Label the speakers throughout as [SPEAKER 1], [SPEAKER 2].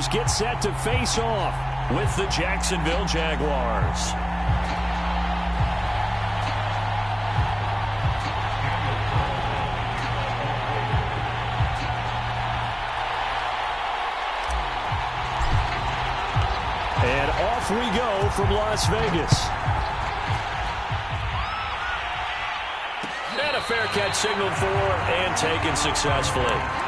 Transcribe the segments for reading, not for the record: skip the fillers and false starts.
[SPEAKER 1] Raiders get set to face off with the Jacksonville Jaguars. And off we go from Las Vegas. And a fair catch signaled for and taken successfully.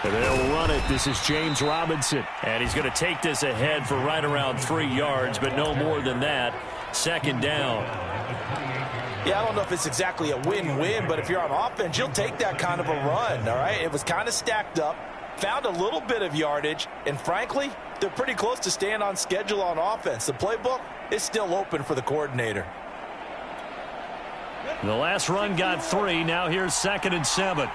[SPEAKER 1] They'll run it. This is James Robinson. And he's going to take this ahead for right around 3 yards, but no more than that. Second down.
[SPEAKER 2] Yeah, I don't know if it's exactly a win-win, but if you're on offense, you'll take that kind of a run, all right? It was kind of stacked up, found a little bit of yardage, and frankly, they're pretty close to staying on schedule on offense. The playbook is still open for the coordinator.
[SPEAKER 1] The last run got 3. Now here's 2nd and 7.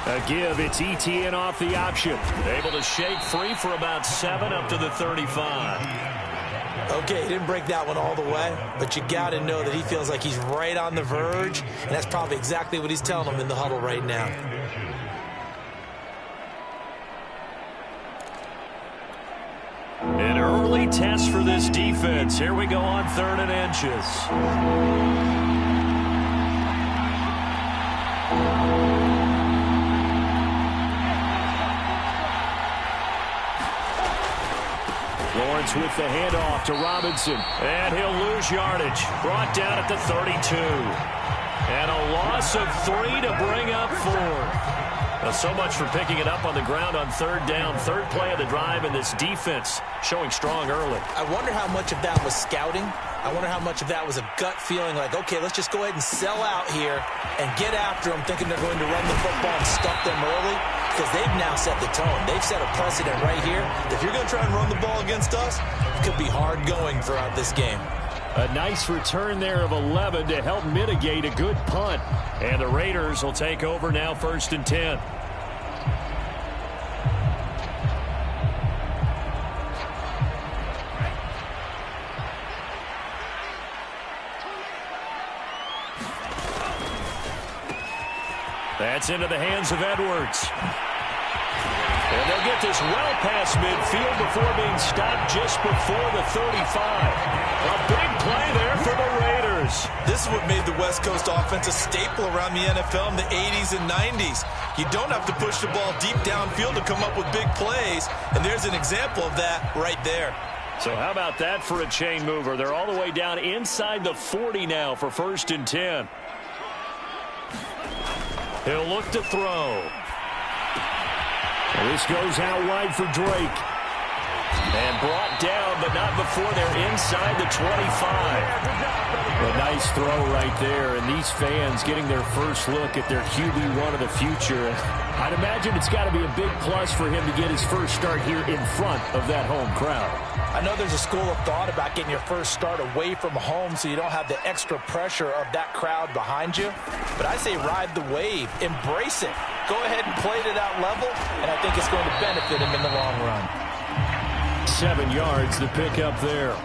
[SPEAKER 1] A give, it's ETN off the option. Able to shake free for about 7 up to the 35.
[SPEAKER 2] Okay, he didn't break that one all the way, but you got to know that he feels like he's right on the verge, and that's probably exactly what he's telling them in the huddle right now.
[SPEAKER 1] An early test for this defense. Here we go on 3rd and inches. Lawrence with the handoff to Robinson. And he'll lose yardage. Brought down at the 32. And a loss of 3 to bring up 4. Well, so much for picking it up on the ground on 3rd down. 3rd play of the drive, and this defense showing strong early.
[SPEAKER 2] I wonder how much of that was scouting. I wonder how much of that was a gut feeling like, okay, let's just go ahead and sell out here and get after them, thinking they're going to run the football and stuff them early. Because they've now set the tone. They've set a precedent right here. If you're going to try and run the ball against us, it could be hard going throughout this game.
[SPEAKER 1] A nice return there of 11 to help mitigate a good punt. And the Raiders will take over now 1st and 10. That's into the hands of Edwards. And they'll get this well past midfield before being stopped just before the 35. A big play there for the Raiders.
[SPEAKER 2] This is what made the West Coast offense a staple around the NFL in the 80s and 90s. You don't have to push the ball deep downfield to come up with big plays, and there's an example of that right there.
[SPEAKER 1] So how about that for a chain mover? They're all the way down inside the 40 now for 1st and 10. He'll look to throw. This goes out wide for Drake. And brought down, but not before they're inside the 25. A nice throw right there, and these fans getting their first look at their QB1 of the future. I'd imagine it's got to be a big plus for him to get his first start here in front of that home crowd.
[SPEAKER 2] I know there's a school of thought about getting your first start away from home so you don't have the extra pressure of that crowd behind you. But I say ride the wave. Embrace it. Go ahead and play to that level, and I think it's going to benefit him in the long run.
[SPEAKER 1] 7 yards, the pickup there.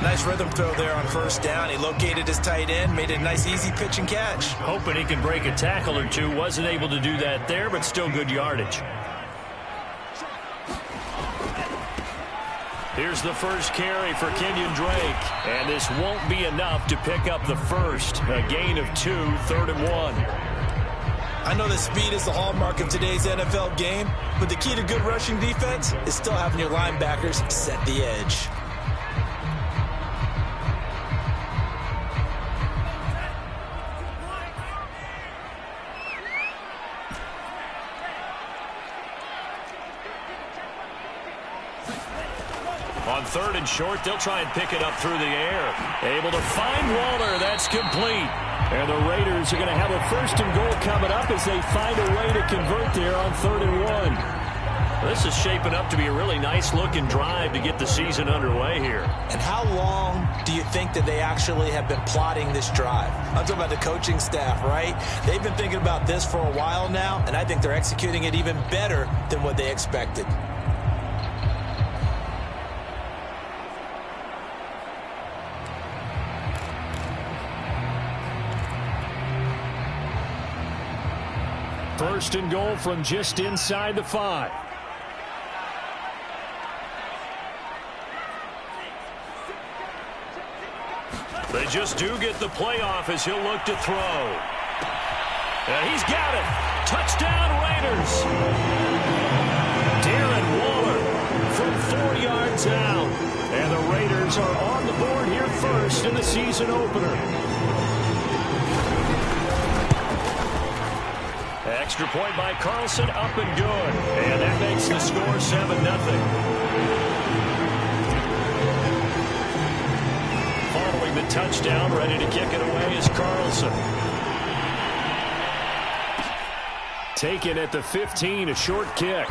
[SPEAKER 2] Nice rhythm throw there on 1st down. He located his tight end, made it a nice easy pitch and catch.
[SPEAKER 1] Hoping he can break a tackle or two. Wasn't able to do that there, but still good yardage. Here's the first carry for Kenyon Drake. And this won't be enough to pick up the first. A gain of 2, 3rd and 1.
[SPEAKER 2] I know that speed is the hallmark of today's NFL game, but the key to good rushing defense is still having your linebackers set the edge.
[SPEAKER 1] On 3rd and short, they'll try and pick it up through the air. Able to find Waller. That's complete. And the Raiders are going to have a 1st and goal coming up as they find a way to convert there on 3rd and 1. This is shaping up to be a really nice-looking drive to get the season underway here.
[SPEAKER 2] And how long do you think that they actually have been plotting this drive? I'm talking about the coaching staff, right? They've been thinking about this for a while now, and I think they're executing it even better than what they expected.
[SPEAKER 1] First and goal from just inside the 5. They just do get the playoff as he'll look to throw. And he's got it. Touchdown, Raiders. Darren Waller from 4 yards out. And the Raiders are on the board here first in the season opener. Extra point by Carlson, up and good. And that makes the score 7-0. Following the touchdown, ready to kick it away is Carlson. Taken at the 15, a short kick.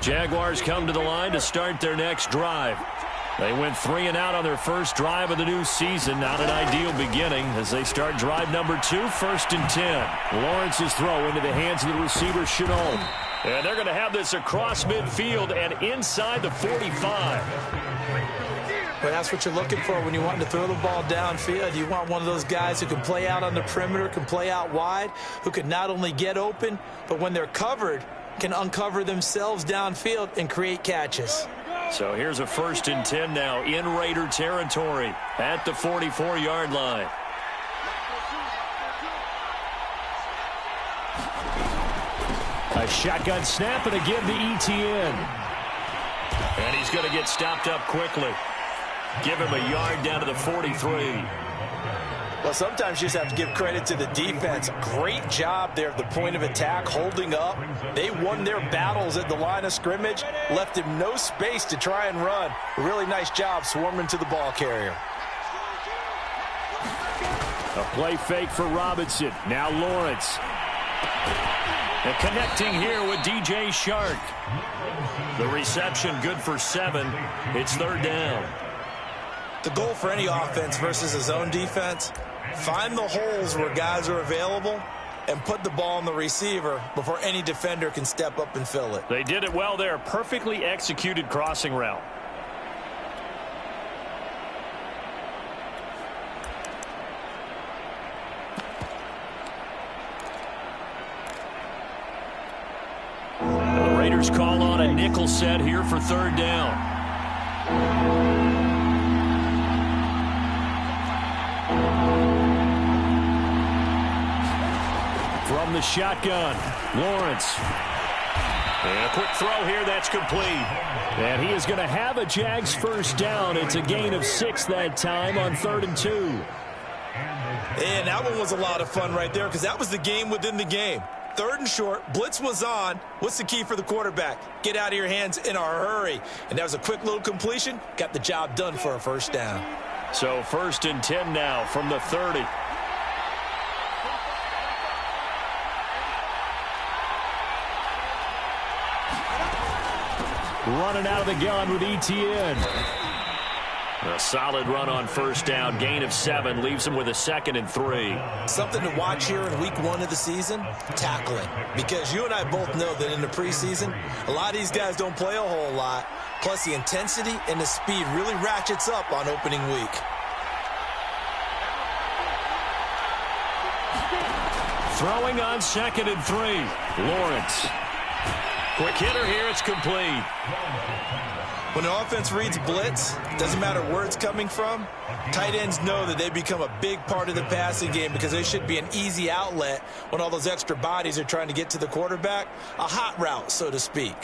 [SPEAKER 1] Jaguars come to the line to start their next drive. They went 3 and out on their first drive of the new season. Not an ideal beginning as they start drive number 2, 1st and 10. Lawrence's throw into the hands of the receiver, Chenault. And they're going to have this across midfield and inside the 45.
[SPEAKER 2] But that's what you're looking for when you want to throw the ball downfield. You want one of those guys who can play out on the perimeter, can play out wide, who can not only get open, but when they're covered, can uncover themselves downfield and create catches.
[SPEAKER 1] So here's a 1st and 10 now in Raider territory at the 44-yard line. A shotgun snap and a give to ETN. And he's going to get stopped up quickly. Give him a yard down to the 43.
[SPEAKER 2] Well, sometimes you just have to give credit to the defense. Great job there at the point of attack, holding up. They won their battles at the line of scrimmage, left him no space to try and run. A really nice job swarming to the ball carrier.
[SPEAKER 1] A play fake for Robinson. Now Lawrence. And connecting here with DJ Shark. The reception good for 7. It's 3rd down.
[SPEAKER 2] The goal for any offense versus a zone defense, find the holes where guys are available and put the ball on the receiver before any defender can step up and fill it.
[SPEAKER 1] They did it well there. Perfectly executed crossing route. Raiders call on a nickel set here for third down. From the shotgun, Lawrence. And a quick throw here, that's complete. And he is going to have a Jags first down. It's a gain of 6 that time on 3rd and 2.
[SPEAKER 2] And that one was a lot of fun right there because that was the game within the game. 3rd and short, blitz was on. What's the key for the quarterback? Get out of your hands in a hurry. And that was a quick little completion. Got the job done for a first down.
[SPEAKER 1] So 1st and 10 now from the 30. Running out of the gun with ETN. A solid run on first down. Gain of 7 leaves him with a 2nd and 3.
[SPEAKER 2] Something to watch here in week 1 of the season, tackling. Because you and I both know that in the preseason, a lot of these guys don't play a whole lot. Plus the intensity and the speed really ratchets up on opening week.
[SPEAKER 1] Throwing on 2nd and 3. Lawrence. Quick hitter here, it's complete.
[SPEAKER 2] When the offense reads blitz, doesn't matter where it's coming from, tight ends know that they become a big part of the passing game because they should be an easy outlet when all those extra bodies are trying to get to the quarterback. A hot route, so to speak.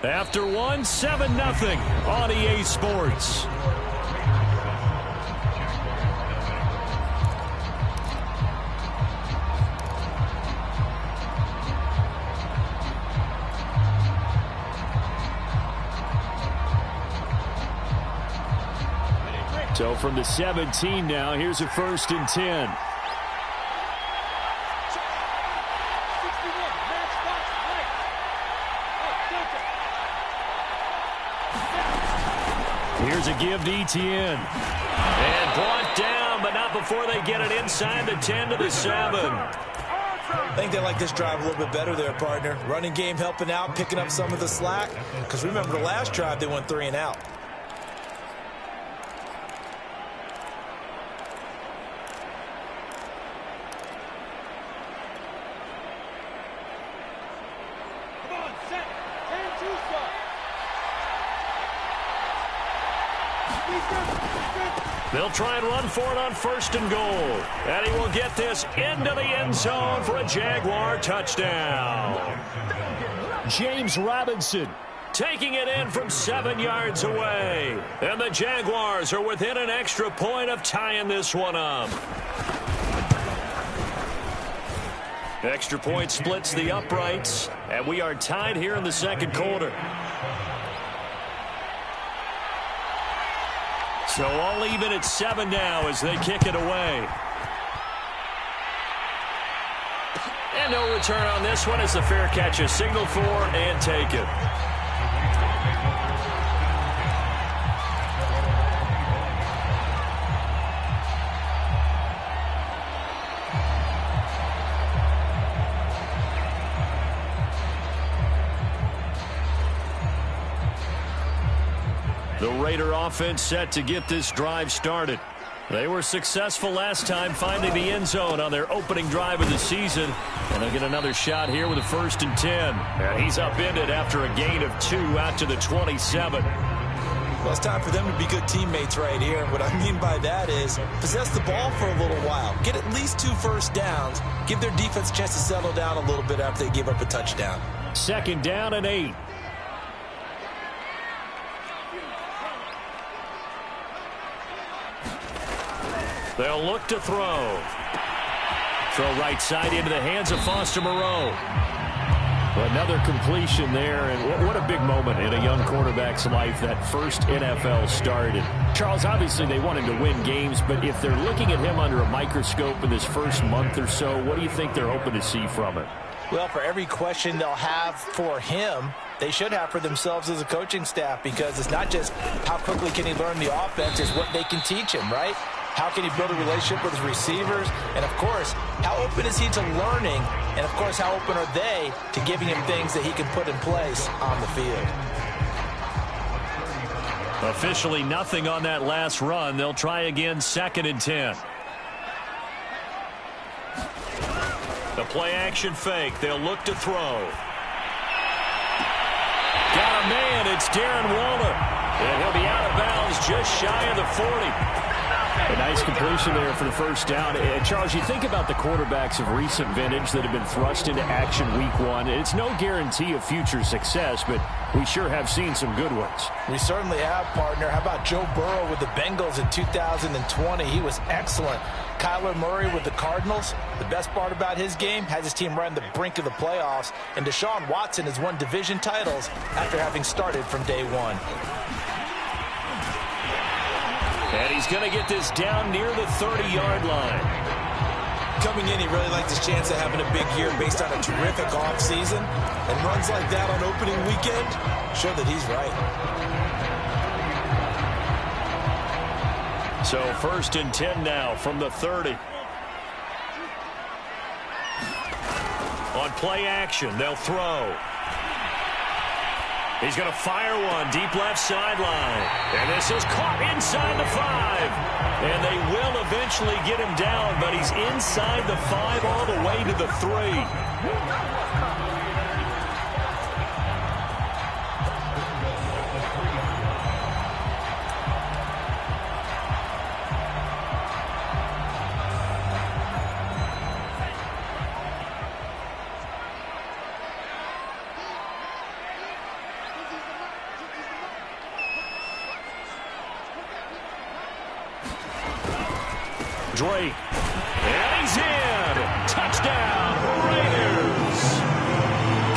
[SPEAKER 1] After 1, 7-0 on EA Sports. So from the 17 now, here's a 1st and 10. Here's a give to ETN. And brought down, but not before they get it inside the 10 to the 7.
[SPEAKER 2] I think they like this drive a little bit better there, partner. Running game helping out, picking up some of the slack. Because remember the last drive, they went 3 and out.
[SPEAKER 1] They'll try and run for it on 1st and goal. And he will get this into the end zone for a Jaguar touchdown. James Robinson taking it in from 7 yards away. And the Jaguars are within an extra point of tying this one up. Extra point splits the uprights. And we are tied here in the 2nd quarter. So all even at 7 now as they kick it away. And no return on this one as the fair catch is signaled for and taken. The Raider offense set to get this drive started. They were successful last time finding the end zone on their opening drive of the season. And they'll get another shot here with a 1st and 10. And he's upended after a gain of 2 out to the 27.
[SPEAKER 2] Well, it's time for them to be good teammates right here. And what I mean by that is possess the ball for a little while. Get at least 2 first downs. Give their defense a chance to settle down a little bit after they give up a touchdown.
[SPEAKER 1] 2nd down and 8. They'll look to throw. Throw right side into the hands of Foster Moreau. Another completion there, and what a big moment in a young quarterback's life, that first NFL start. And Charles, obviously they want him to win games, but if they're looking at him under a microscope in this first month or so, what do you think they're hoping to see from it?
[SPEAKER 2] Well, for every question they'll have for him, they should have for themselves as a coaching staff, because it's not just how quickly can he learn the offense, it's what they can teach him, right? How can he build a relationship with his receivers? And, of course, how open is he to learning? And, of course, how open are they to giving him things that he can put in place on the field?
[SPEAKER 1] Officially nothing on that last run. They'll try again, 2nd and 10. The play action fake. They'll look to throw. Got a man. It's Darren Waller. And he'll be out of bounds just shy of the 40. A nice completion there for the first down. And Charles, you think about the quarterbacks of recent vintage that have been thrust into action week one. It's no guarantee of future success, but we sure have seen some good ones.
[SPEAKER 2] We certainly have, partner. How about Joe Burrow with the Bengals in 2020? He was excellent. Kyler Murray with the Cardinals. The best part about his game, has his team right on the brink of the playoffs. And Deshaun Watson has won division titles after having started from day one.
[SPEAKER 1] And he's going to get this down near the 30-yard line.
[SPEAKER 2] Coming in, he really liked his chance of having a big year based on a terrific offseason. And runs like that on opening weekend show that he's right.
[SPEAKER 1] So 1st and 10 now from the 30. On play action, they'll throw. He's going to fire one deep left sideline. And this is caught inside the 5. And they will eventually get him down, but he's inside the 5 all the way to the 3. Drake, and he's in. Touchdown, Raiders.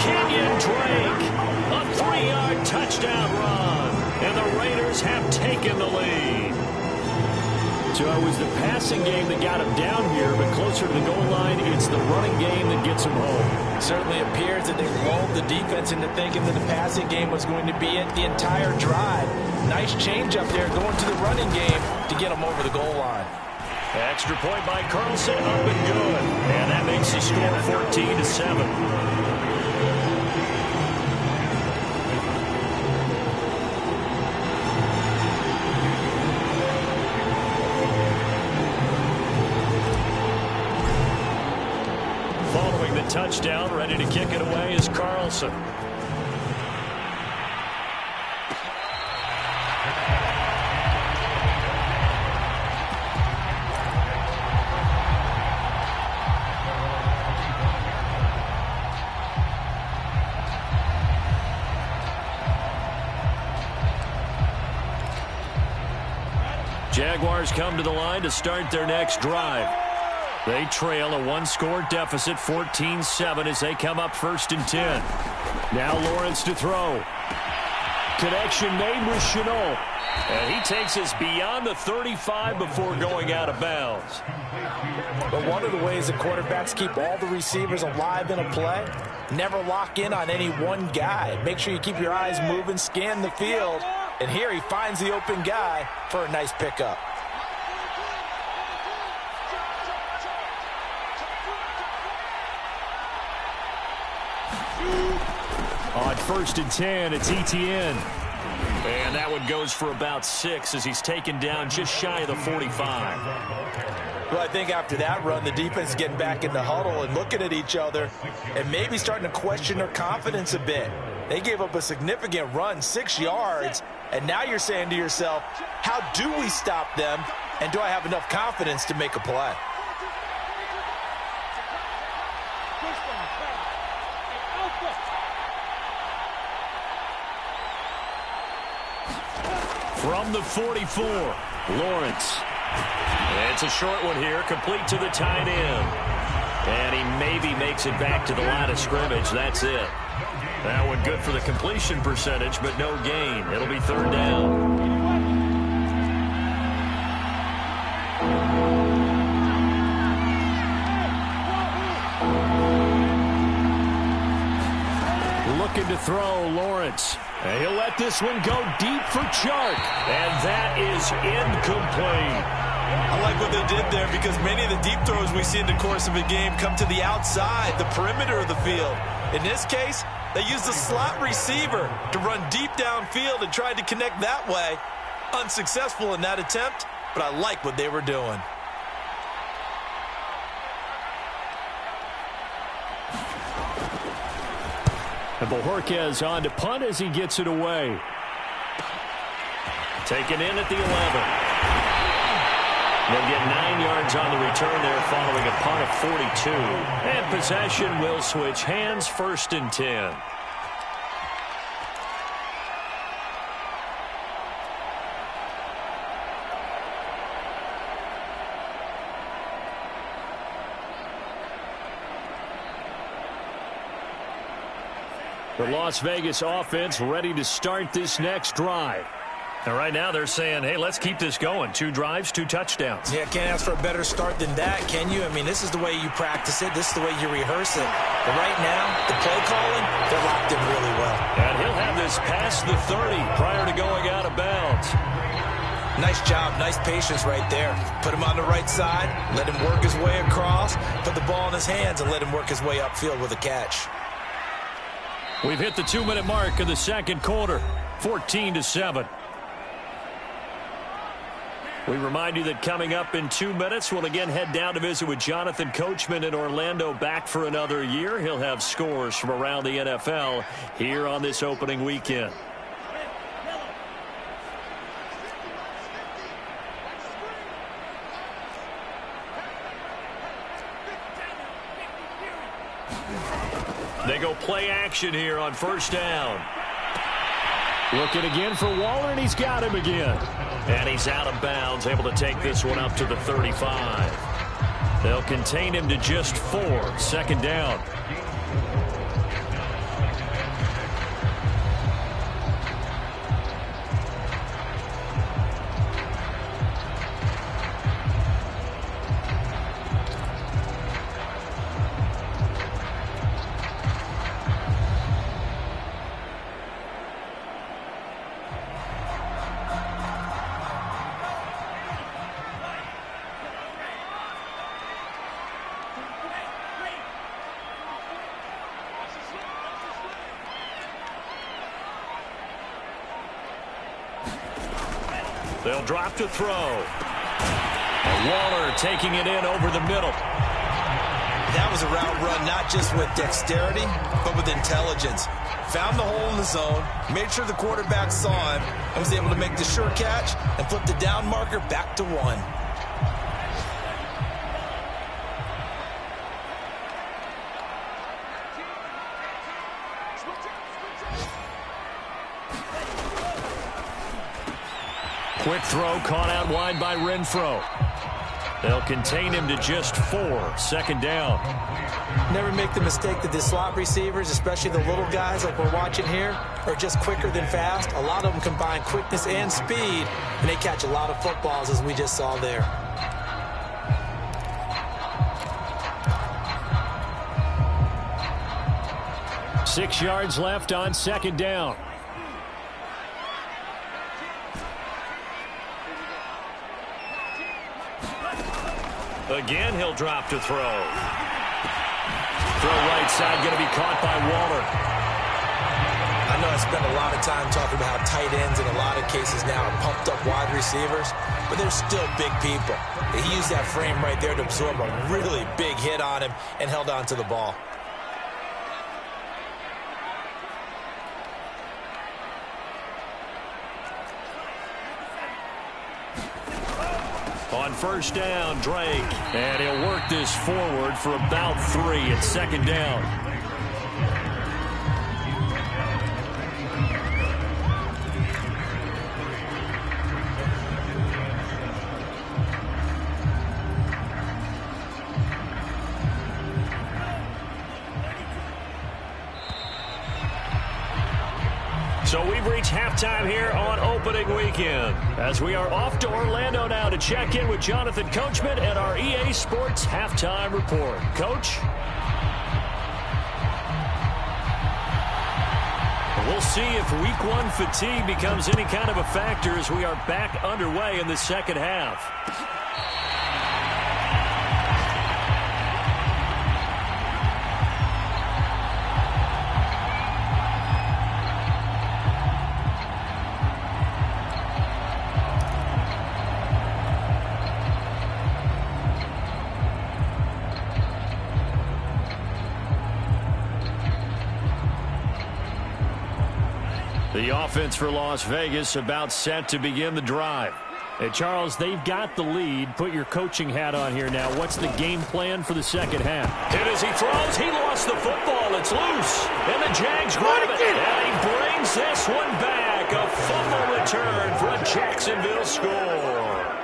[SPEAKER 1] Kenyon Drake, a 3-yard touchdown run, and the Raiders have taken the lead. So it was the passing game that got him down here, but closer to the goal line, it's the running game that gets him home.
[SPEAKER 2] It certainly appears that they lulled the defense into thinking that the passing game was going to be it the entire drive. Nice change up there going to the running game to get him over the goal line.
[SPEAKER 1] Extra point by Carlson, up and good. And that makes the score 14-7. Following the touchdown, ready to kick it away is Carlson. Jaguars come to the line to start their next drive. They trail a one-score deficit, 14-7, as they come up 1st and 10. Now Lawrence to throw. Connection made with Chenault. And he takes us beyond the 35 before going out of bounds.
[SPEAKER 2] But one of the ways that quarterbacks keep all the receivers alive in a play, never lock in on any one guy. Make sure you keep your eyes moving, scan the field. And here he finds the open guy for a nice pickup.
[SPEAKER 1] On 1st and 10, it's Etienne. And that one goes for about 6 as he's taken down just shy of the 45.
[SPEAKER 2] Well, I think after that run, the defense is getting back in the huddle and looking at each other and maybe starting to question their confidence a bit. They gave up a significant run, 6 yards, and now you're saying to yourself, how do we stop them, and do I have enough confidence to make a play?
[SPEAKER 1] From the 44, Lawrence. It's a short one here, complete to the tight end. And he maybe makes it back to the line of scrimmage. That's it. That one good for the completion percentage, but no gain. It'll be 3rd down. Looking to throw, Lawrence. And he'll let this one go deep for Chark. And that is incomplete.
[SPEAKER 2] I like what they did there because many of the deep throws we see in the course of a game come to the outside, the perimeter of the field. In this case, they used a slot receiver to run deep downfield and tried to connect that way. Unsuccessful in that attempt, but I like what they were doing.
[SPEAKER 1] And Bojorquez on to punt as he gets it away. Taken in at the 11. They'll get 9 yards on the return there following a punt of 42. And possession will switch hands, 1st and 10. The Las Vegas offense ready to start this next drive.
[SPEAKER 3] And right now they're saying, hey, let's keep this going. 2 drives, 2 touchdowns.
[SPEAKER 2] Yeah, can't ask for a better start than that, can you? I mean, this is the way you practice it. This is the way you rehearse it. But right now, the play calling, they're locked in really well.
[SPEAKER 1] And he'll have this past the 30 prior to going out of bounds.
[SPEAKER 2] Nice job, nice patience right there. Put him on the right side, let him work his way across, put the ball in his hands, and let him work his way upfield with a catch.
[SPEAKER 1] We've hit the 2-minute mark of the second quarter, 14-7. We remind you that coming up in 2 minutes, we'll again head down to visit with Jonathan Coachman in Orlando, back for another year. He'll have scores from around the NFL here on this opening weekend. They go play action here on 1st down. Looking again for Waller, and he's got him again. And he's out of bounds, able to take this one up to the 35. They'll contain him to just 4, 2nd down. They'll drop to throw. And Waller taking it in over the middle.
[SPEAKER 2] That was a route run not just with dexterity, but with intelligence. Found the hole in the zone, made sure the quarterback saw him, and was able to make the sure catch and flip the down marker back to 1.
[SPEAKER 1] Quick throw caught out wide by Renfro. They'll contain him to just 4, 2nd down.
[SPEAKER 2] Never make the mistake that the slot receivers, especially the little guys like we're watching here, are just quicker than fast. A lot of them combine quickness and speed, and they catch a lot of footballs, as we just saw there.
[SPEAKER 1] Six yards left on 2nd down. Again, he'll drop to throw. Throw right side, going to be caught by Waller.
[SPEAKER 2] I know I spent a lot of time talking about how tight ends in a lot of cases now are pumped up wide receivers, but they're still big people. He used that frame right there to absorb a really big hit on him and held on to the ball.
[SPEAKER 1] On 1st down, Drake. And he'll work this forward for about 3 at 2nd down. So we've reached halftime here on opening weekend, as we are off to Orlando now to check in with Jonathan Coachman and our EA Sports Halftime Report. Coach? We'll see if Week 1 fatigue becomes any kind of a factor as we are back underway in the second half. The offense for Las Vegas about set to begin the drive.
[SPEAKER 3] Hey, Charles, they've got the lead. Put your coaching hat on here now. What's the game plan for the second half?
[SPEAKER 1] Hit as he throws. He lost the football. It's loose. And the Jags grab it. And he brings this one back. A fumble return for a Jacksonville score.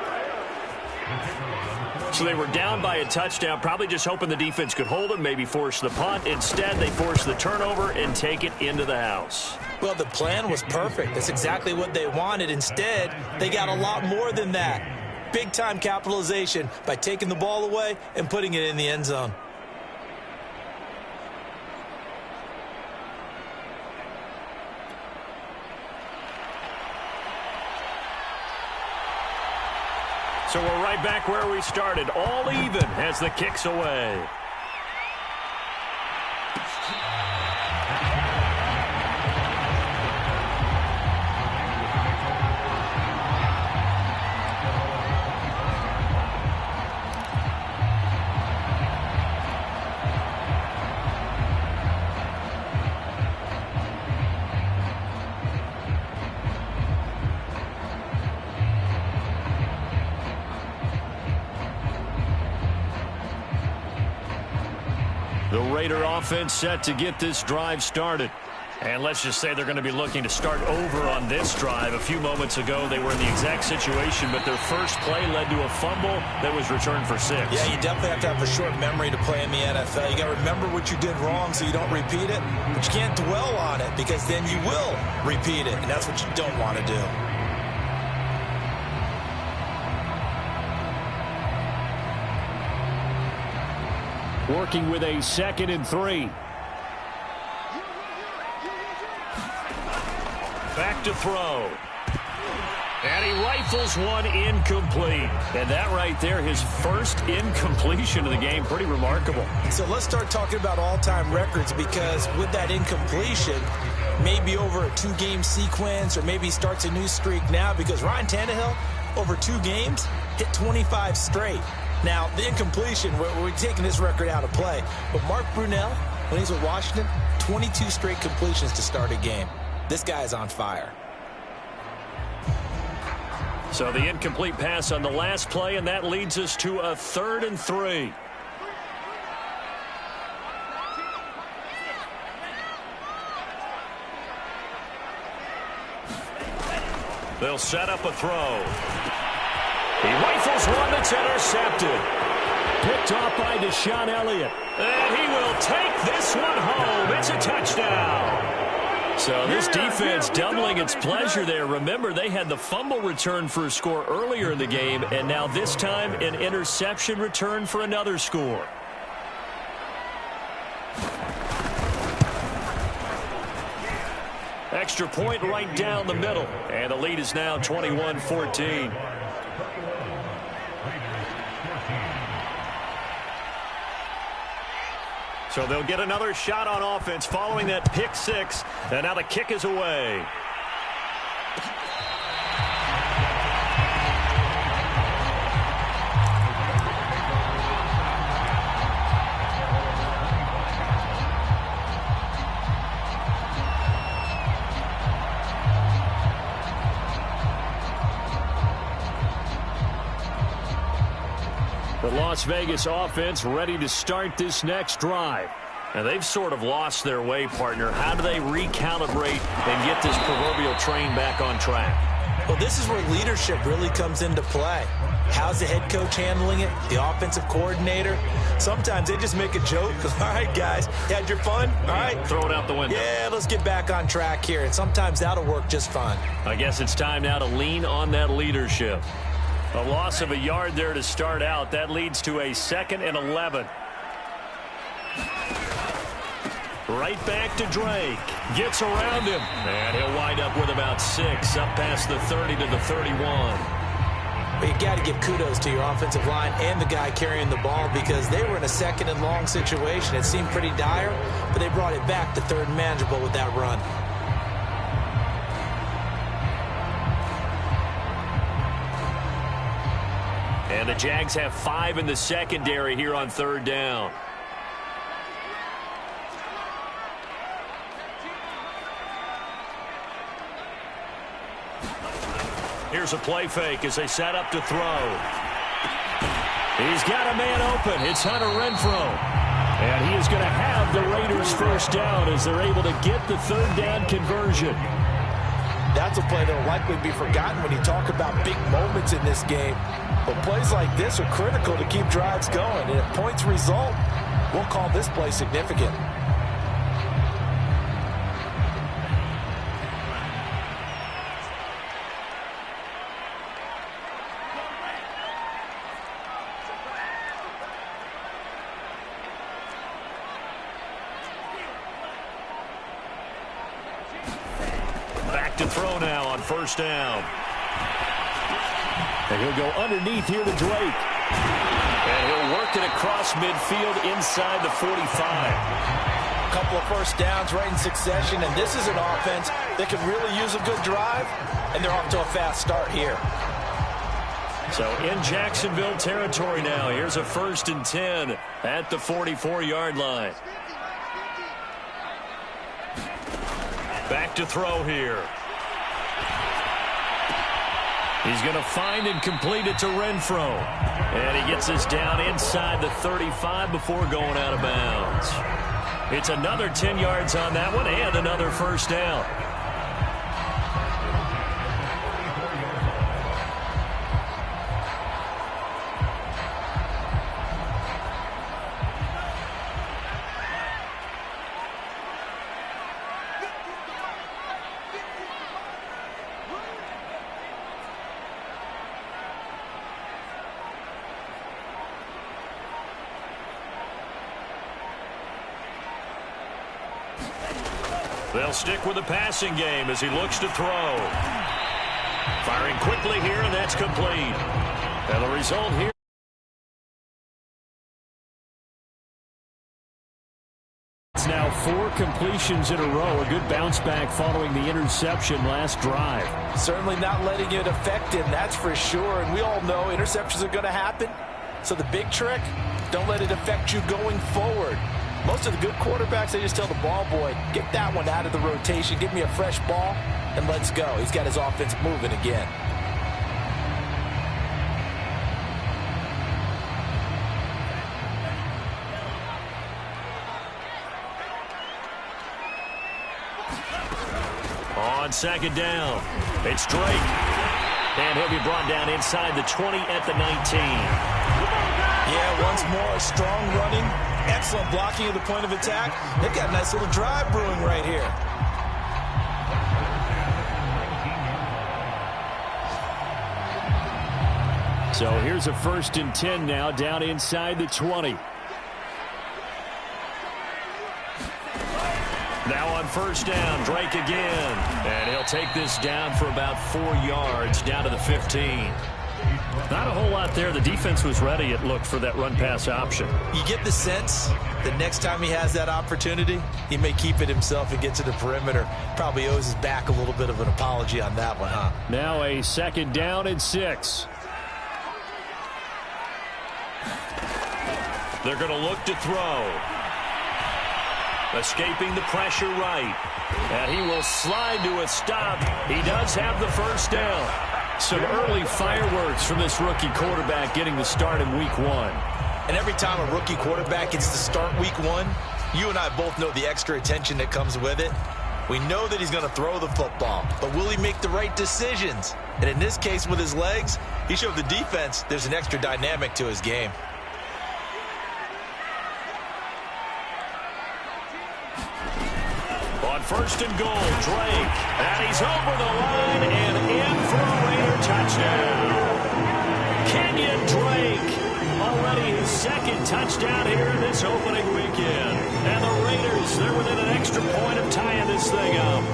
[SPEAKER 1] So they were down by a touchdown, probably just hoping the defense could hold them, maybe force the punt. Instead, they force the turnover and take it into the house.
[SPEAKER 2] Well, the plan was perfect. That's exactly what they wanted. Instead, they got a lot more than that. Big-time capitalization by taking the ball away and putting it in the end zone.
[SPEAKER 1] So we're right back where we started, all even as the kick's away. The Raider offense set to get this drive started. And let's just say they're going to be looking to start over on this drive. A few moments ago, they were in the exact situation, but their first play led to a fumble that was returned for 6.
[SPEAKER 2] Yeah, you definitely have to have a short memory to play in the NFL. You got to remember what you did wrong so you don't repeat it, but you can't dwell on it because then you will repeat it, and that's what you don't want to do.
[SPEAKER 3] Working with a 2nd and 3.
[SPEAKER 1] Back to throw. And he rifles one incomplete. And that right there, his first incompletion of the game, pretty remarkable.
[SPEAKER 2] So let's start talking about all-time records, because with that incompletion, maybe over a 2-game sequence, or maybe starts a new streak now, because Ryan Tannehill, over 2 games, hit 25 straight. Now, the incompletion, we're taking this record out of play. But Mark Brunell, when he's with Washington, 22 straight completions to start a game. This guy is on fire.
[SPEAKER 1] So the incomplete pass on the last play, and that leads us to a 3rd and 3. They'll set up a throw. He rifles one that's intercepted.
[SPEAKER 3] Picked off by Deshaun Elliott.
[SPEAKER 1] And he will take this one home. It's a touchdown. So this defense doubling its pleasure there. Remember, they had the fumble return for a score earlier in the game, and now this time an interception return for another score. Extra point right down the middle, and the lead is now 21-14. So they'll get another shot on offense following that pick 6. And now the kick is away. The Las Vegas offense ready to start this next drive. And they've sort of lost their way, partner. How do they recalibrate and get this proverbial train back on track?
[SPEAKER 2] Well, this is where leadership really comes into play. How's the head coach handling it? The offensive coordinator? Sometimes they just make a joke. All right, guys, you had your fun? All right.
[SPEAKER 1] Throw it out the window.
[SPEAKER 2] Yeah, let's get back on track here. And sometimes that'll work just fine.
[SPEAKER 1] I guess it's time now to lean on that leadership. A loss of a yard there to start out. That leads to a 2nd and 11. Right back to Drake. Gets around him. And he'll wind up with about 6 up past the 30 to the 31.
[SPEAKER 2] But you got to give kudos to your offensive line and the guy carrying the ball, because they were in a 2nd and long situation. It seemed pretty dire, but they brought it back to 3rd and manageable with that run.
[SPEAKER 1] And the Jags have 5 in the secondary here on 3rd down. Here's a play fake as they set up to throw. He's got a man open. It's Hunter Renfrow. And he is going to have the Raiders first down as they're able to get the third down conversion.
[SPEAKER 2] That's a play that will likely be forgotten when you talk about big moments in this game. But plays like this are critical to keep drives going. And if points result, we'll call this play significant.
[SPEAKER 1] Back to throw now on first down. And he'll go underneath here to Drake. And he'll work it across midfield inside the 45.
[SPEAKER 2] A couple of first downs right in succession, and this is an offense that could really use a good drive, and they're off to a fast start here.
[SPEAKER 1] So in Jacksonville territory now. Here's a 1st and 10 at the 44-yard line. Back to throw here. He's going to find and complete it to Renfrow. And he gets us down inside the 35 before going out of bounds. It's another 10 yards on that one and another first down. They'll stick with the passing game as he looks to throw. Firing quickly here, and that's complete. And the result here.
[SPEAKER 3] It's now 4 completions in a row. A good bounce back following the interception last drive.
[SPEAKER 2] Certainly not letting it affect him, that's for sure. And we all know interceptions are going to happen. So the big trick, don't let it affect you going forward. Most of the good quarterbacks, they just tell the ball boy, get that one out of the rotation, give me a fresh ball, and let's go. He's got his offense moving again.
[SPEAKER 1] On second down, it's Drake. And he'll be brought down inside the 20 at the 19.
[SPEAKER 2] Yeah, once more, strong running. Excellent blocking at the point of attack. They've got a nice little drive brewing right here.
[SPEAKER 3] So here's a 1st and 10 now down inside the 20.
[SPEAKER 1] Now on first down, Drake again. And he'll take this down for about 4 yards down to the 15.
[SPEAKER 3] Not a whole lot there. The defense was ready, it looked, for that run-pass option.
[SPEAKER 2] You get the sense that next time he has that opportunity, he may keep it himself and get to the perimeter. Probably owes his back a little bit of an apology on that one, huh?
[SPEAKER 3] Now a 2nd down and 6.
[SPEAKER 1] They're going to look to throw. Escaping the pressure right. And he will slide to a stop. He does have the first down. Some early fireworks from this rookie quarterback getting the start in week 1.
[SPEAKER 2] And every time a rookie quarterback gets to start week 1, you and I both know the extra attention that comes with it. We know that he's going to throw the football, but will he make the right decisions? And in this case, with his legs, he showed the defense there's an extra dynamic to his game.
[SPEAKER 1] On 1st and goal, Drake. And he's over the line and in for a Raider touchdown. Kenyon Drake, already his 2nd touchdown here in this opening weekend. And the Raiders, they're within an extra point of tying this thing up.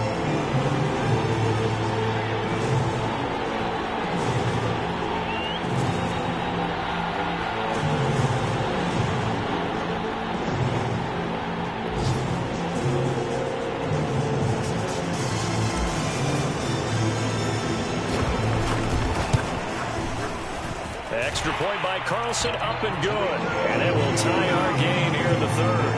[SPEAKER 1] Extra point by Carlson, up and good. And it will tie our game here in the 3rd.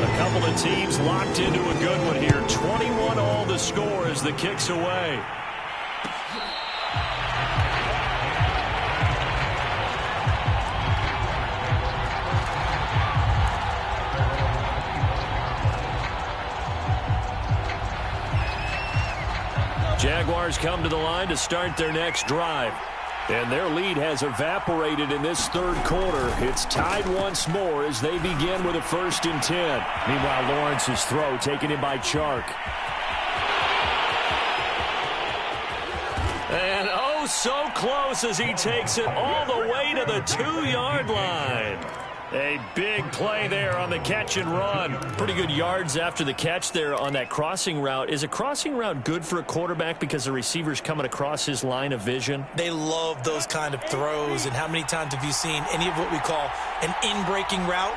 [SPEAKER 1] A couple of
[SPEAKER 3] Both teams locked into a good one here. 21 all the score as the kick's away. Jaguars come to the line to start their next drive. And their lead has evaporated in this third quarter. It's tied once more as they begin with a 1st and 10. Meanwhile, Lawrence's throw taken in by Chark. And oh, so close as he takes it all the way to the 2-yard line. A big play there on the catch and run. Pretty good yards after the catch there on that crossing route. Is a crossing route good for a quarterback because the receiver's coming across his line of vision?
[SPEAKER 2] They love those kind of throws. And how many times have you seen any of what we call an in-breaking route?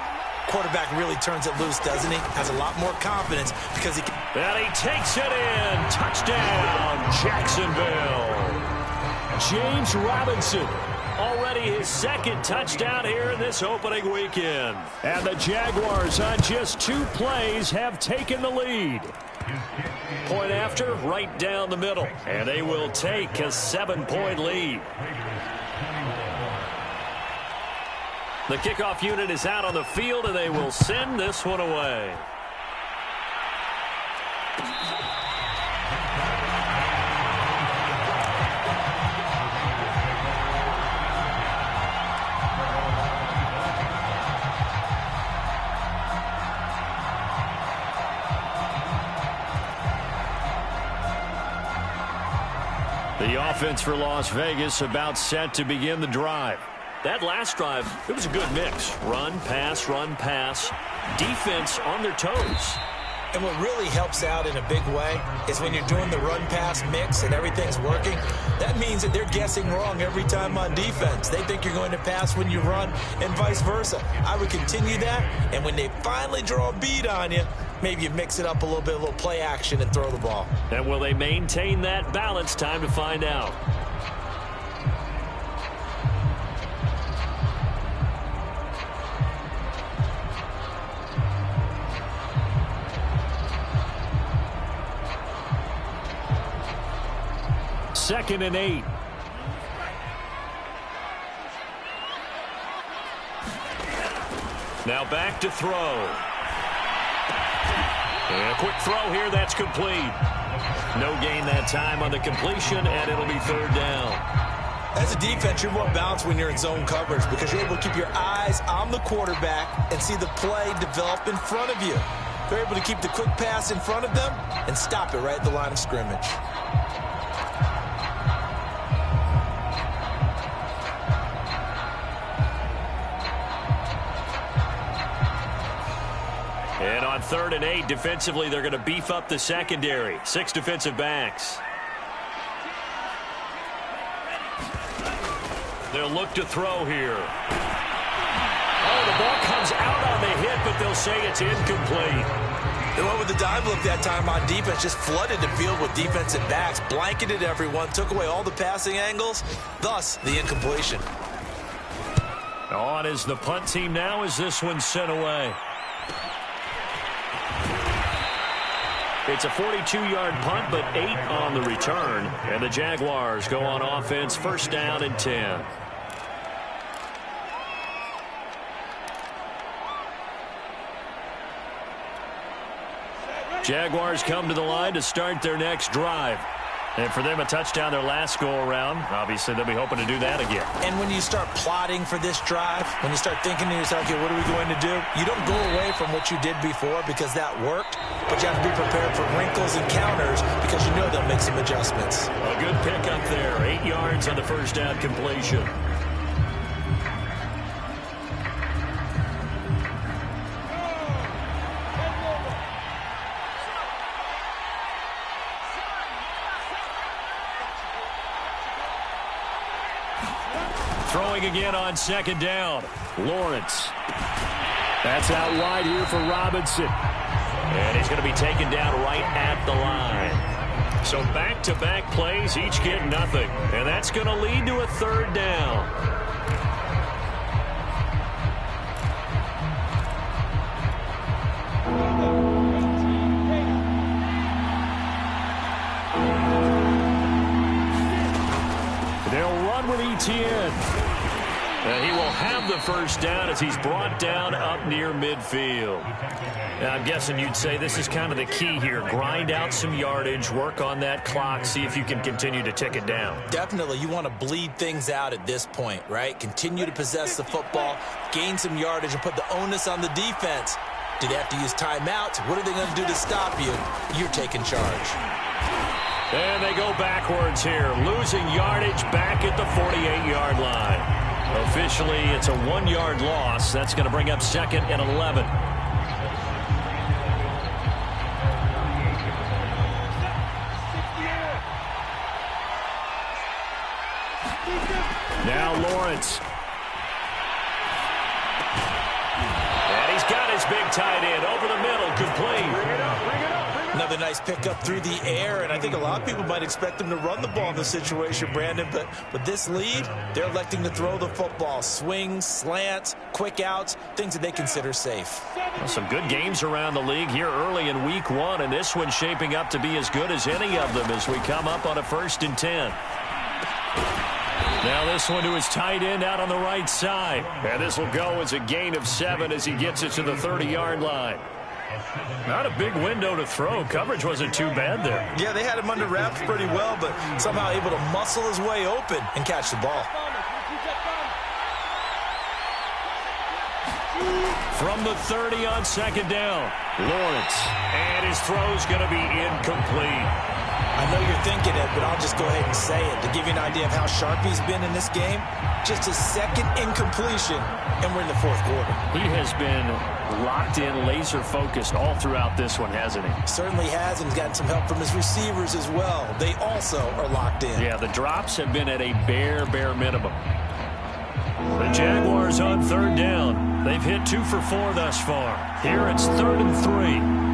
[SPEAKER 2] Quarterback really turns it loose, doesn't he? Has a lot more confidence because he can.
[SPEAKER 3] And he takes it in. Touchdown, Jacksonville. James Robinson. Already his 2nd touchdown here in this opening weekend. And the Jaguars on just 2 plays have taken the lead. Point after, right down the middle. And they will take a 7-point lead. The kickoff unit is out on the field, and they will send this one away. The offense for Las Vegas about set to begin the drive. That last drive, it was a good mix. Run, pass, defense on their toes.
[SPEAKER 2] And what really helps out in a big way is when you're doing the run-pass mix and everything's working, that means that they're guessing wrong every time on defense. They think you're going to pass when you run and vice versa. I would continue that, and when they finally draw a beat on you, maybe you mix it up a little bit, a little play action, and throw the ball.
[SPEAKER 3] And will they maintain that balance? Time to find out. Second and 8. Now back to throw. And a quick throw here, that's complete. No gain that time on the completion, and it'll be 3rd down.
[SPEAKER 2] As a defense, you're more balanced when you're in zone coverage because you're able to keep your eyes on the quarterback and see the play develop in front of you. They're able to keep the quick pass in front of them and stop it right at the line of scrimmage.
[SPEAKER 3] And on 3rd and 8, defensively, they're going to beef up the secondary. 6 defensive backs. They'll look to throw here. Oh, the ball comes out on the hit, but they'll say it's incomplete.
[SPEAKER 2] They went with the dive look that time on defense, just flooded the field with defensive backs, blanketed everyone, took away all the passing angles, thus the incompletion.
[SPEAKER 3] On is the punt team now as this one's sent away. It's a 42-yard punt, but 8 on the return. And the Jaguars go on offense, 1st down and 10. Jaguars come to the line to start their next drive. And for them, a touchdown their last go-around. Obviously, they'll be hoping to do that again.
[SPEAKER 2] And when you start plotting for this drive, when you start thinking to yourself, okay, what are we going to do? You don't go away from what you did before because that worked, but you have to be prepared for wrinkles and counters because you know they'll make some adjustments.
[SPEAKER 3] A good pickup there. 8 yards on the 1st down completion. Throwing again on 2nd down. Lawrence. That's out wide here for Robinson. And he's going to be taken down right at the line. So back-to-back plays, each get nothing. And that's going to lead to a 3rd down. They'll run with ETN. He will have the first down as he's brought down up near midfield. Now, I'm guessing you'd say this is kind of the key here. Grind out some yardage, work on that clock, see if you can continue to tick it down.
[SPEAKER 2] Definitely, you want to bleed things out at this point, right? Continue to possess the football, gain some yardage, and put the onus on the defense. Do they have to use timeouts? What are they going to do to stop you? You're taking charge.
[SPEAKER 3] And they go backwards here, losing yardage back at the 48-yard line. Officially, it's a 1-yard loss. That's going to bring up 2nd and 11. Now Lawrence. And he's got his big tight end over the middle, complete.
[SPEAKER 2] Another nice pickup through the air, and I think a lot of people might expect them to run the ball in this situation, Brandon, but with this lead, they're electing to throw the football. Swings, slants, quick outs, things that they consider safe.
[SPEAKER 3] Well, some good games around the league here early in week 1, and this one's shaping up to be as good as any of them as we come up on a 1st and 10. Now this one to his tight end out on the right side. And this will go as a gain of 7 as he gets it to the 30-yard line. Not a big window to throw. Coverage wasn't too bad there.
[SPEAKER 2] Yeah, they had him under wraps pretty well, but somehow able to muscle his way open and catch the ball.
[SPEAKER 3] From the 30 on 2nd down, Lawrence. And his throw's going to be incomplete.
[SPEAKER 2] I know you're thinking it, but I'll just go ahead and say it. To give you an idea of how sharp he's been in this game, just his 2nd incompletion, and we're in the 4th quarter.
[SPEAKER 3] He has been locked in, laser-focused all throughout this one, hasn't he?
[SPEAKER 2] Certainly has, and he's gotten some help from his receivers as well. They also are locked in.
[SPEAKER 3] Yeah, the drops have been at a bare minimum. The Jaguars on 3rd down. They've hit 2 for 4 thus far. Here it's 3rd and 3.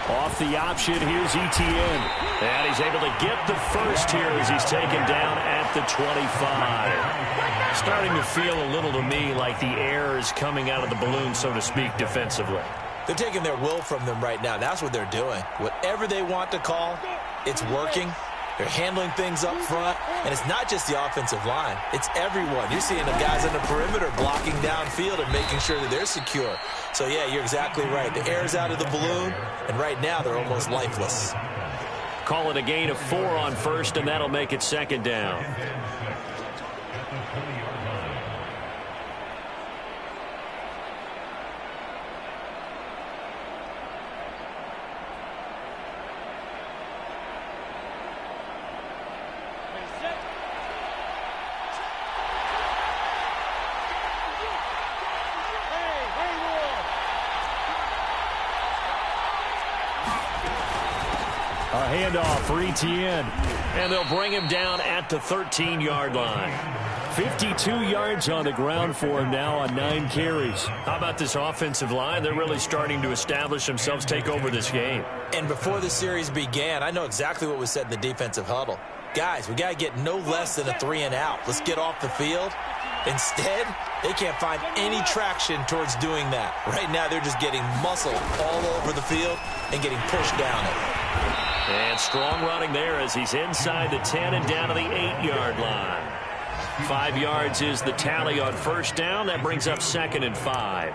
[SPEAKER 3] Off the option, here's ETN. And he's able to get the first here as he's taken down at the 25. Starting to feel a little to me like the air is coming out of the balloon, so to speak, defensively.
[SPEAKER 2] They're taking their will from them right now. That's what they're doing. Whatever they want to call, it's working. They're handling things up front, and it's not just the offensive line. It's everyone. You're seeing the guys on the perimeter blocking downfield and making sure that they're secure. So, yeah, you're exactly right. The air's out of the balloon, and right now they're almost lifeless.
[SPEAKER 3] Call it a gain of 4 on 1st, and that'll make it 2nd down. A handoff for ETN, and they'll bring him down at the 13-yard line. 52 yards on the ground for him now on 9 carries. How about this offensive line? They're really starting to establish themselves, take over this game.
[SPEAKER 2] And before the series began, I know exactly what was said in the defensive huddle. Guys, we got to get no less than a 3-and-out. Let's get off the field. Instead, they can't find any traction towards doing that. Right now, they're just getting muscled all over the field and getting pushed down it.
[SPEAKER 3] And strong running there as he's inside the 10 and down to the 8-yard line. 5 yards is the tally on 1st down. That brings up 2nd and 5.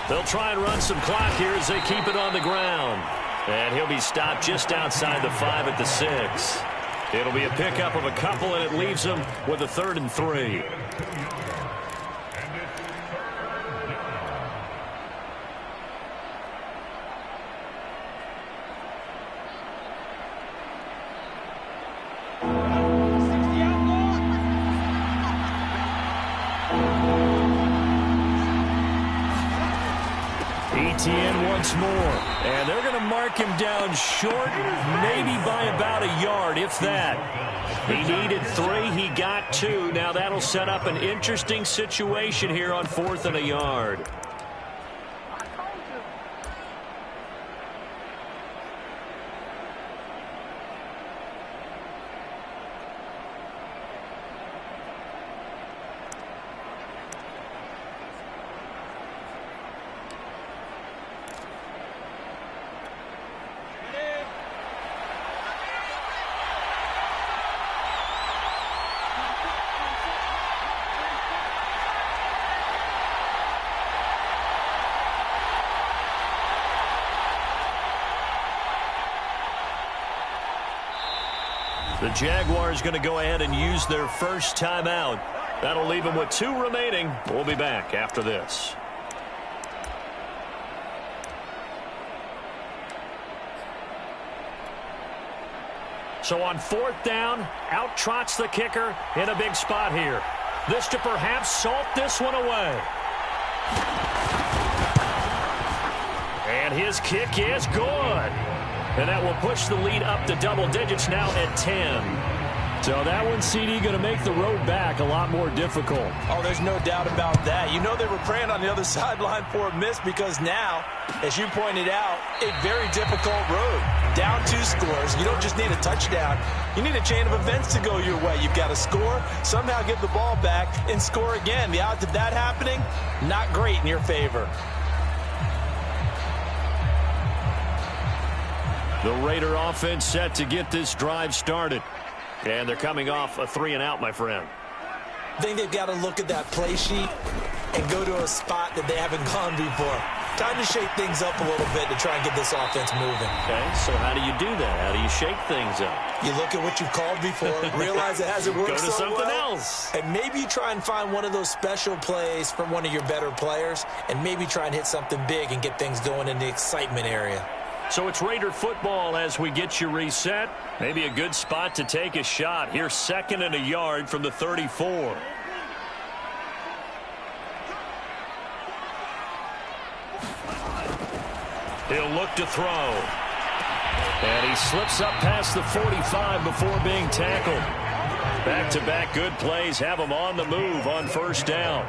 [SPEAKER 3] They'll try and run some clock here as they keep it on the ground. And he'll be stopped just outside the 5 at the 6. It'll be a pickup of a couple, and it leaves them with a 3rd and 3. ETN once more, and they're going to mark him down short, maybe by about a yard, if that.
[SPEAKER 1] He needed 3. He got 2. Now that'll set up an interesting situation here on 4th and a yard. The Jaguars going to go ahead and use their first timeout. That'll leave them with 2 remaining. We'll be back after this. So on 4th down, out trots the kicker in a big spot here. This to perhaps salt this one away. And his kick is good. And that will push the lead up to double digits now at 10. So that one, CD, going to make the road back a lot more difficult.
[SPEAKER 2] Oh, there's no doubt about that. You know they were praying on the other sideline for a miss because now, as you pointed out, a very difficult road. Down 2 scores. You don't just need a touchdown. You need a chain of events to go your way. You've got to score, somehow get the ball back, and score again. The odds of that happening, not great in your favor.
[SPEAKER 1] The Raider offense set to get this drive started. And they're coming off a 3-and-out, my friend.
[SPEAKER 2] I think they've got to look at that play sheet and go to a spot that they haven't gone before. Time to shake things up a little bit to try and get this offense moving.
[SPEAKER 1] Okay, so how do you do that? How do you shake things up?
[SPEAKER 2] You look at what you've called before, realize it hasn't worked
[SPEAKER 1] so well. Go to something else.
[SPEAKER 2] And maybe you try and find one of those special plays from one of your better players, and maybe try and hit something big and get things going in the excitement area.
[SPEAKER 1] So it's Raider football as we get you reset. Maybe a good spot to take a shot. Here's 2nd and a yard from the 34. He'll look to throw. And he slips up past the 45 before being tackled. Back-to-back good plays have him on the move on 1st down.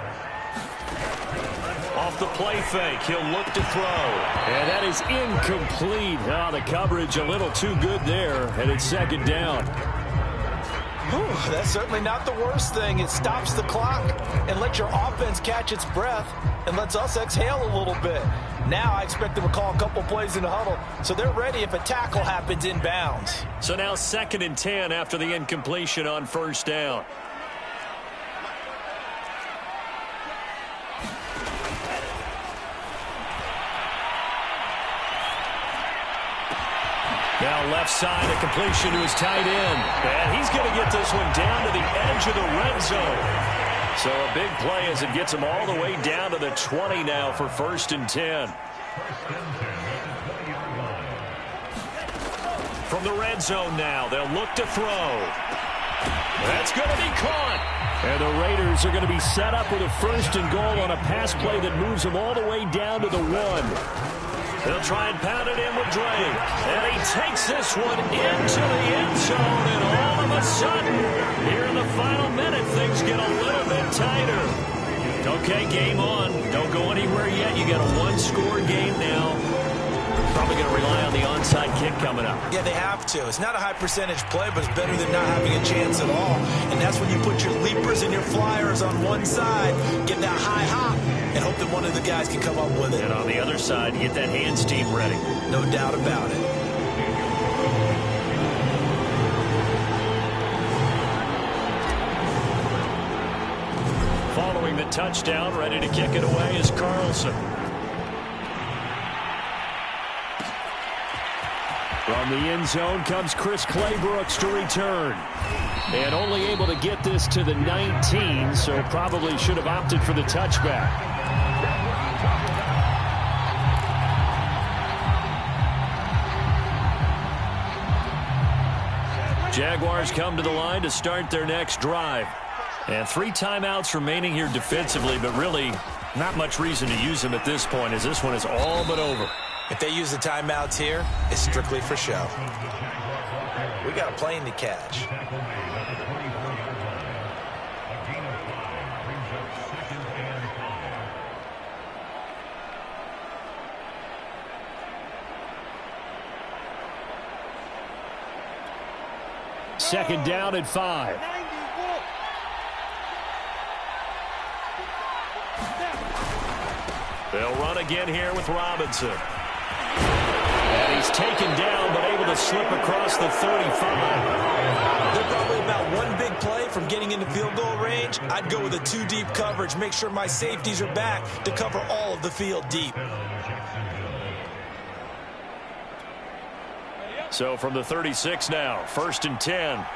[SPEAKER 1] Off the play fake, he'll look to throw. And that is incomplete. Oh, the coverage a little too good there, and it's 2nd down.
[SPEAKER 2] Whew, that's certainly not the worst thing. It stops the clock and lets your offense catch its breath and lets us exhale a little bit. Now I expect them to call a couple plays in the huddle, so they're ready if a tackle happens inbounds.
[SPEAKER 1] So now 2nd and 10 after the incompletion on 1st down. Now left side, a completion to his tight end. And he's going to get this one down to the edge of the red zone. So a big play as it gets him all the way down to the 20 now for 1st and 10. From the red zone now, they'll look to throw. That's going to be caught. And the Raiders are going to be set up with a 1st and goal on a pass play that moves them all the way down to the 1. They'll try and pound it in with Drake. And he takes this one into the end zone. And all of a sudden, here in the final minute, things get a little bit tighter. Okay, game on. Don't go anywhere yet. You got a 1-score game now. Probably going to rely on the onside kick coming up.
[SPEAKER 2] Yeah, they have to. It's not a high percentage play, but it's better than not having a chance at all. And that's when you put your leapers and your flyers on one side, get that high hop, and hope that one of the guys can come up with it.
[SPEAKER 1] And on the other side, get that hands team ready.
[SPEAKER 2] No doubt about it.
[SPEAKER 1] Following the touchdown, ready to kick it away is Carlson. From the end zone comes Chris Claybrooks to return. And only able to get this to the 19, so probably should have opted for the touchback. Jaguars come to the line to start their next drive. And 3 timeouts remaining here defensively, but really not much reason to use them at this point as this one is all but over.
[SPEAKER 2] If they use the timeouts here, it's strictly for show. We got a plane to catch.
[SPEAKER 3] Second down and 5. They'll run again here with Robinson. And he's taken down, but able to slip across the 35.
[SPEAKER 2] They're probably about one big play from getting into field goal range. I'd go with a 2-deep coverage. Make sure my safeties are back to cover all of the field deep.
[SPEAKER 3] So from the 36 now, 1st and 10.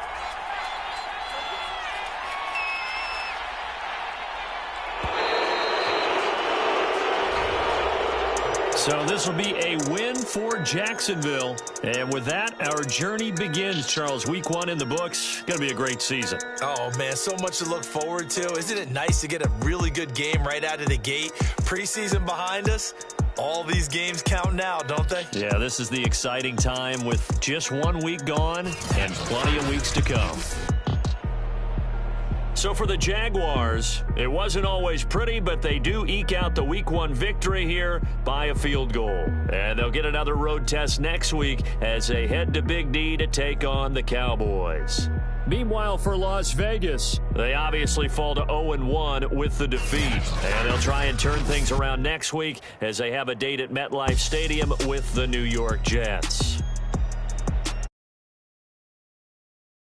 [SPEAKER 3] So this will be a win for Jacksonville. And with that, our journey begins, Charles. Week 1 in the books. Going to be a great season.
[SPEAKER 2] Oh, man, so much to look forward to. Isn't it nice to get a really good game right out of the gate? Preseason behind us. All these games count now, don't they?
[SPEAKER 3] Yeah, this is the exciting time with just 1 week gone and plenty of weeks to come. So for the Jaguars, it wasn't always pretty, but they do eke out the Week 1 victory here by a field goal. And they'll get another road test next week as they head to Big D to take on the Cowboys. Meanwhile, for Las Vegas, they obviously fall to 0-1 with the defeat. And they'll try and turn things around next week as they have a date at MetLife Stadium with the New York Jets.